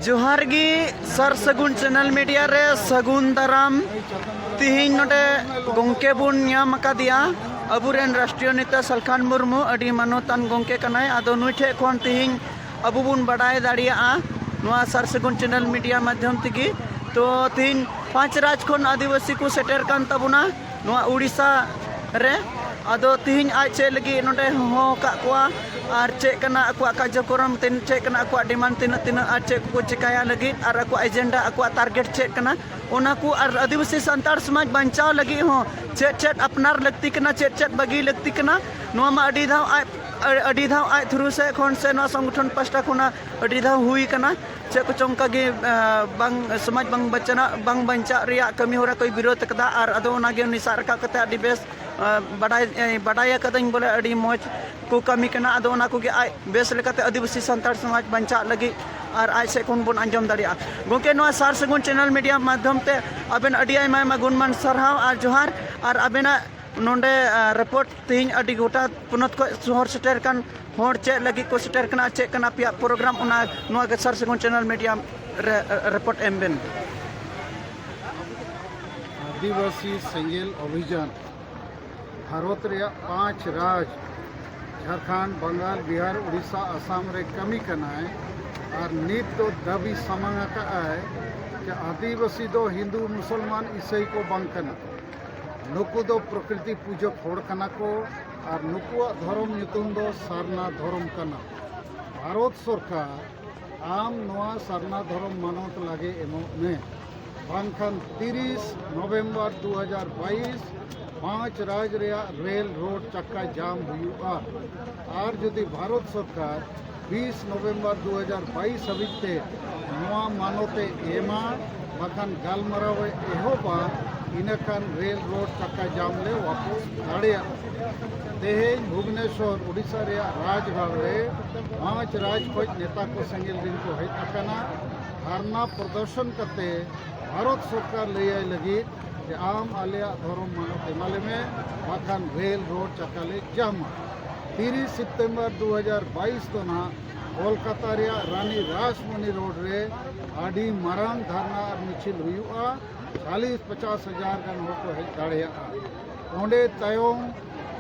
जोहार गी सर सगुन चैनल मीडिया रे सगुन दाराम तिहिन नोडे गोंके बुन ᱧᱟᱢ ᱟᱠᱟᱫᱮᱭᱟ अबुरेन राष्ट्रीय नेता सलखान मुर्मू अडी मानोतान गोंके कनाय आदो नुई ठे खन तिहिन अबु बुन बडाय दाड़ियाआ नोआ सर सगुन चैनल मीडिया माध्यम तेगी तो तिहिन 5 राज खन आदिवासी को सेटर कान तबुना नोआ उड़ीसा रे आदो तिहिन आज चे लगी नोडे हो का कोआ और चेक कना अकुआ कार्यक्रम तीन चेक कना अकुआ डिमांड तीन तीन और चेक को चिकाया लगी और अकुआ एजेंडा अकुआ टारगेट चेक कना ओना को और आदिवासी संतार समाज बचाव लगी हो चेक चेक अपनार लगती कना चेक चेक बगी लगती कना नोआ मा अडी धाव आज थ्रू से खन से नोआ संगठन पास्टा खुना अडी धाव हुई कना चेक चौंका गे बंग समाज बंग बचना बंग बंचा रिया कमी होरा कोई विरोध कदा और अदो ओना गे निसार का कते अडी बेस बडाय कदन बोले अडी मौज को कमी कना अदो ओना को गे आय बेस लेकाते आदिवासी संतार समाज बंचा लगी और आज से कोन बन अंजम दाड़िया गोंके नोआ सार सगुन चैनल मीडिया माध्यम ते अबेन अडी आयमा गुणमान सरहाव और जोहार और अबेना नोंडे रिपोर्ट तिहिन अडी गोटा पुनत को शहर सेटर कान होर चे लगी को सेटर कना चे कना पिया प्रोग्राम ओना नोआ के सर सगुन चैनल मीडिया रिपोर्ट एमबेन आदिवासी सेंगेल अभियान भारत रे 5 राज झारखंड बंगाल बिहार उड़ीसा आसाम रे कमी कनाय और नित तो दाबी समांगा का है कि आदिवासी दो हिंदू मुसलमान ईसाई को बांग कना नुकु दो प्रकृति पूजक होड़ कना को और नुकुआ धर्म नितुम दो सारना धर्म कना भारत सरकार आम नोआ सारना धर्म मानवत लागे एमो ने बांखान 30 नवंबर 2022 5 राज रेल रोड चक्का जाम हुआ और जदि भारत सरकार 20 नवंबर 2022 हबीते नोआ मानोते एमा बाखान गालमराव एहोबा इनखान रेल रोड चक्का जाम ले वापस दाड़िया तेहेन भुवनेश्वर उड़ीसा रे राजघाट रे 5 राज खोज नेता को संगेल दिन को हेज अकना धरना प्रदर्शन करते भारत सरकार ले लगी कि आम आलिया धर्म मानव एमाले में बाखान रेल रोड चक्का ले जामा 30 सितंबर 2022 तो ना कोलकाता रे रानी रासमणी रोड रे आडी मारांग धरना और मिছিল हुआ 40-50 हजार गन हो को हेज दाड़िया ओंडे तयों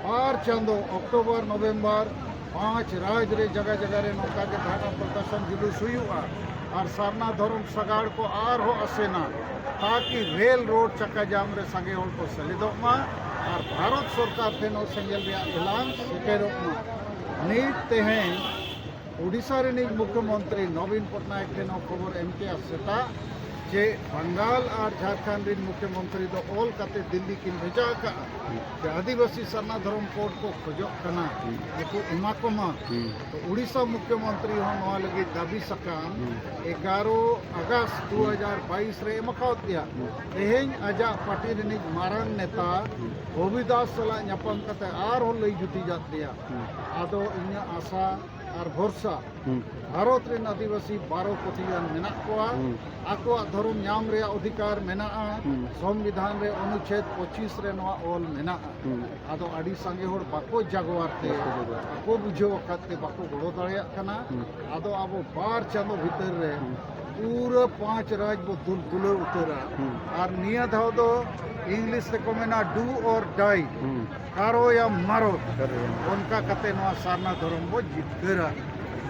4 चांदो अक्टूबर नवंबर 5 राज रे जगह जगह रे नौका के धरना प्रदर्शन जुलूस हुआ और सारना धर्म सगाड़ को आर हो असेना ताकि रेल रोड चक्का जाम रे संगे होल को सलिदोमा और भारत सरकार तेनो सेंगेल रे ऐलान सेटेरोमा नीट तेहेन उड़ीसा रे मुख्यमंत्री नवीन पटनायक तेनो खबर एमके आसेता जे बंगाल और झारखंड रे मुख्यमंत्री दो ऑल काते दिल्ली किन भेजा का जे आदिवासी सरना धर्म कोड को खोजो कना एको इमाकोमा तो उड़ीसा मुख्यमंत्री हो नवा लगी दाबी सकाम 11 अगस्त 2022 रे मखाव दिया तेहेन आजा पार्टी रे मारांग नेता गोविदास सला न्यापम कते आर हो लई जुटी जात दिया आदो इन्या आशा और भरोसा भारत रे आदिवासी 12 कोटियान मेना कोआ आको धर्म नाम रे अधिकार मेना संविधान रे अनुच्छेद 25 रे नवा ऑल मेना आदो आडी संगे होड़ बाको जागवारते बाको बुझो वकते बाको गोड़ो दाड़िया कना आदो आबो 12 चांदो भीतर रे पूरा 5 राज बो दुल उतरा और निया धाव दो इंग्लिश से को मेना डू और डाई कारो या मारो उनका कते नवा सारना धर्म बो जितकरा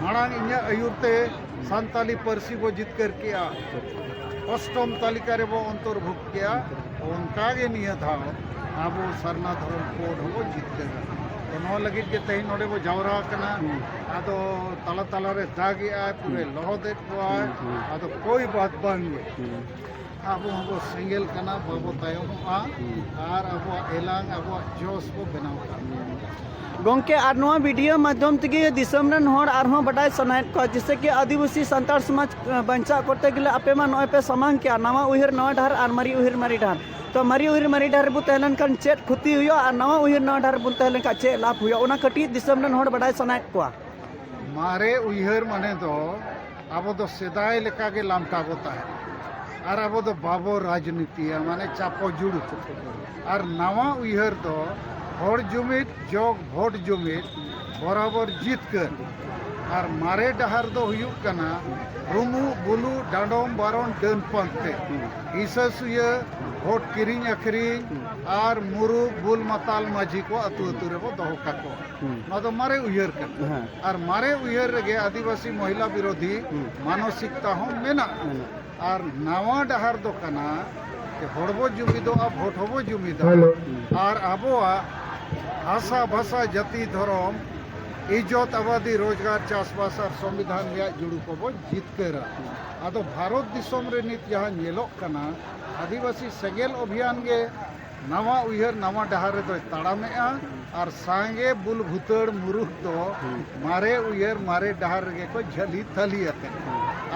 मांग इन्या अयुरते संताली परसी बो जितकर किया अष्टम तालिका रे बो अंतर्भुक्त किया उनका गे निया था आबो सारना धर्म कोड हो जितकरा तो नवा लगी के तही नोडे बो जावरा कना आदो तला तला रे दागी आ पूरे लहदे को आ आदो कोई बात बंगे आबो हमको सिंगल कना बाबो तायमा और आबो एलांग आबो जोश को बनाव गोंके और नोआ वीडियो माध्यम तेगी दिसम रन होड़ आरहों बडाय सनायत को जिससे कि आदिवासी संतार समाज बंचा करते गेले आपे मा नोय पे समांग क्या नवा उहिर नवा ढार और मरी उहिर मरी ढार तो मरी उहिर मरी ढार बु तहलन कन चेत खुती हुयो और नवा उहिर नवा ढार बु तहलन का चे लाभ हुयो ओना कटी दिसम रन होड़ बडाय सनायत को मारे उहिर माने तो आबो दो सेदाय लेका के लामटा होता है और अब तो बाबो राजनीति माने चापो जुड़ और नवा उहर तो हर जुमित जोग भोट जुमित बराबर जीत कर और मारे डहर दो हुयुग कना रुमु बुलु डांडोम बारोन डन पंते ईसा सुया भोट किरिंग अखरिंग और मुरु बुल मताल माझी को अतु अतु रे बो दोहो काको ना तो मारे उयहर कर और मारे उयहर रे आदिवासी महिला विरोधी मानसिकता हो मेना और नवा डहर दो कना के हड़बो जुमिदो अब भोट होबो जुमिदो और अबोआ आशा भाषा जाति धर्म इज्जत आबादी रोजगार चाषबास और संविधान जुड़ू को बो जितकेरा अदो भारत दिसम रे नित जहाँ नेलोक कना आदिवासी सेगेल अभियान गे नवा उयहर नवा डहार दो ताड़ामेआ और सांगे बुल भुतड़ मुरुख दो मारे उयहर मारे डहार गे को झली थली अते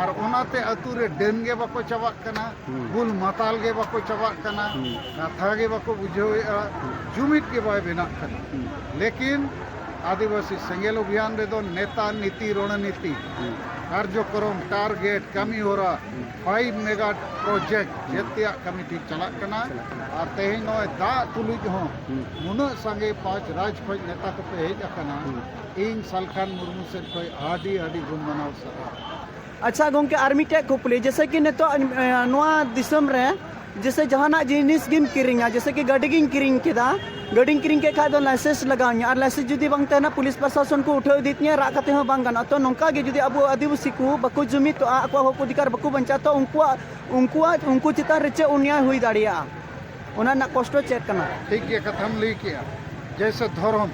और ओनाते अतु रे डेन गे बाको चबाक कना बुल मताल गे बाको चबाक कना कथा गे बाको बुझेआ जुमित के बाय बेना कना लेकिन आदिवासी सेंगेल अभियान रे दो नेता नीति रणनीति कार्यक्रम टारगेट कमी हो रहा 5 मेगा प्रोजेक्ट जेतिया कमी ठीक चला कना और तेहिन नय दा तुलुज हो मुन संगे 5 राज खोज नेता को पे हेज कना इन सलखान मुर्मू से कोई आदि आदि गुण मनाव सका। अच्छा गोंके आर्मी टे कुपली जैसे कि नेतो नोआ दिसम रे जैसे जहाना जिनिस गिम किरिंगा जैसे कि गाड़ी गिम किरिंग केदा गाड़ी किरिंग के खाद लाइसेंस लगानी और लाइसेंस जुदी बंग तेना पुलिस प्रशासन को उठाव दीतिया रा कते हो बंग गाना तो नोंका गे जुदी अब आदिवासी को बको जुमी तो आको हक अधिकार बको बंचा तो उनको चितान रेचे उन्याय हुई दाड़िया ओना ना कष्ट चेक कना ठीक है कथम ली किया जैसे धर्म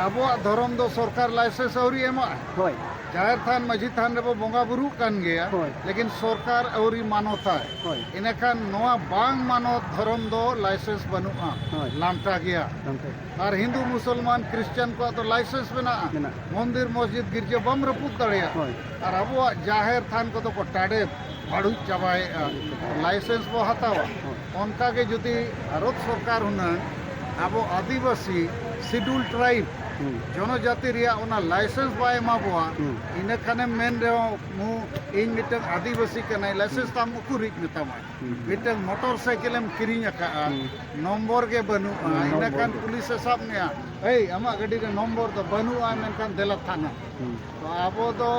अब धर्म दो सरकार लाइसेंस औरी एमा होय जाहिर थान मजी थान रे बोंगा बुरु कान गया लेकिन सरकार औरी मानोता है इनखान नोआ बांग मानोत धर्म दो लाइसेंस बनुआ लामटा गया और हिंदू मुसलमान क्रिश्चियन को तो लाइसेंस बना मंदिर मस्जिद गिरजे बम रपुत दड़िया और अब जाहिर थान को तो कोटाडे भाड़ू चाबाए लाइसेंस बो हतावा उनका के जुदी भारत सरकार हुना अब आदिवासी शेड्यूल ट्राइब जनजाति रिया ओना लाइसेंस बाय एमाबोआ इने खाने मेन रे मु इन मिटन आदिवासी कनाय लाइसेंस ताम उकुरिक मेतामा मिटन मोटरसाइकिल एम किरिंग अका नंबर के बनु इने खान पुलिस साब ने ए अमा गाड़ी रे नंबर तो बनु आ मेन खान देला थाना तो आबो तो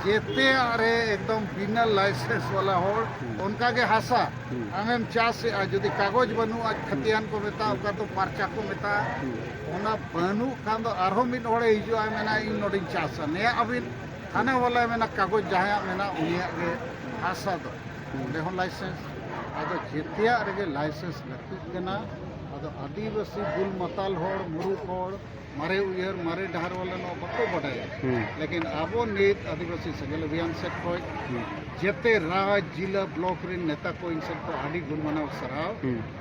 जेते अरे एकदम बिना लाइसेंस वाला होड़ उनका के हासा आमेम चास जुदी कागज बनु आज खतियान को मेता ओका तो परचा को मेता ओना बनु खान दो आरो मिन होड़े हिजु आ मेना इन नोडिंग चास ने अबिन थाने वाला मेना कागज जहां मेना उनिया के हासा दो देहो लाइसेंस आदो जेतिया रे लाइसेंस लकी कना आदो आदिवासी बुल मताल होड़ मुरु होड़ मारे उयहर मारे डहार वाला नो बको बडाया लेकिन आबो नीत आदिवासी सेगेल अभियान से कोई जेते राज जिला ब्लॉक रे नेता को इनसे को आदि गुण मनाव सराव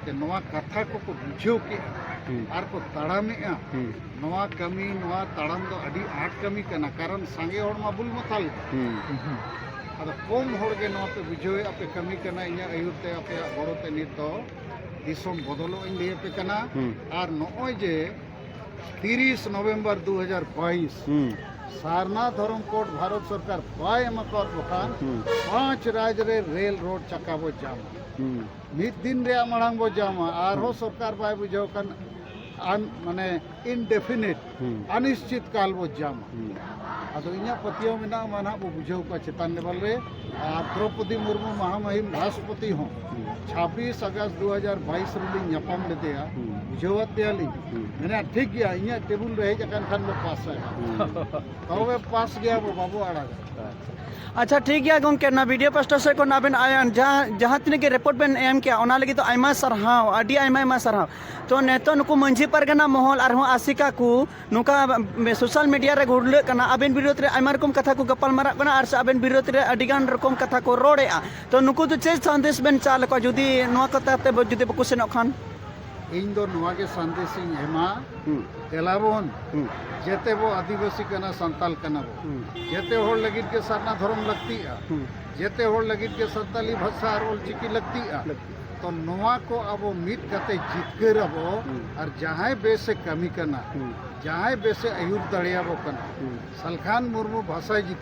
के नवा कथा को बुझो के आर को ताड़ामेआ नवा कमी नवा ताड़ाम दो आदि आठ कमी कना कारण संगे होड़ मा बुल मताल आदो कम होड़ के नवा पे बुझो आपे कमी कना इया अयुते आपे गोड़ोते नित दो दिसम बदलो इन लिए पे कना आर नोय जे 30 नवंबर 2022 सारना धर्म कोड भारत सरकार बाय एमकर बखान 5 राज रे रेल रोड चकाबो जामा मिद दिन रे मांग बो जामा आरो सरकार बाय बुझो कन माने इनडेफिनिट अनिश्चित काल बो जामा अदो इना पतियो मेना माना बो बुझो का चेतन लेवल रे द्रौपदी मुर्मू महामहिम राष्ट्रपति हो 26 अगस्त 2022 रूलिंग न्यापम लेतेया बुझोवत देली मैंने ठीक गया इना टेबल रहे जकन खान में पास है तबे पास गया वो बाबू आड़ा अच्छा ठीक है गोंके ना वीडियो पोस्टर से को नाबेन आयन जहाँ तीन के रिपोर्ट बेन एम किया ओना लगी तो आयमा सरहाव आदि आयमा सरहाव तो नेतो नुकु मंझी परगना महल और आसिका को नुका सोशल मीडिया रे गुड़ले कना आबेन विरोध रे आयमा रकम कथा को गपाल मारा कना और आबेन विरोध रे अडिगान रकम कथा को रोड़ेआ तो नुकु तो चेज संदेश बेन चाल को जुदी नोआ कथा ते जुदी बकु सेनो खान इन दो नोआ के संदेश हेमा तेलाबोन जेते वो आदिवासी कना संताल कना वो जेते होड़ लगित के सरना धर्म लगती है जेते होड़ लगित के संताली भाषा और चिकी लगती है तो नोआ को अब मिट कते जितकर अब और जहाँ बेसे कमी करना जहाँ बेसे अयुर दड़िया वो करना सलखान मुर्मू भाषा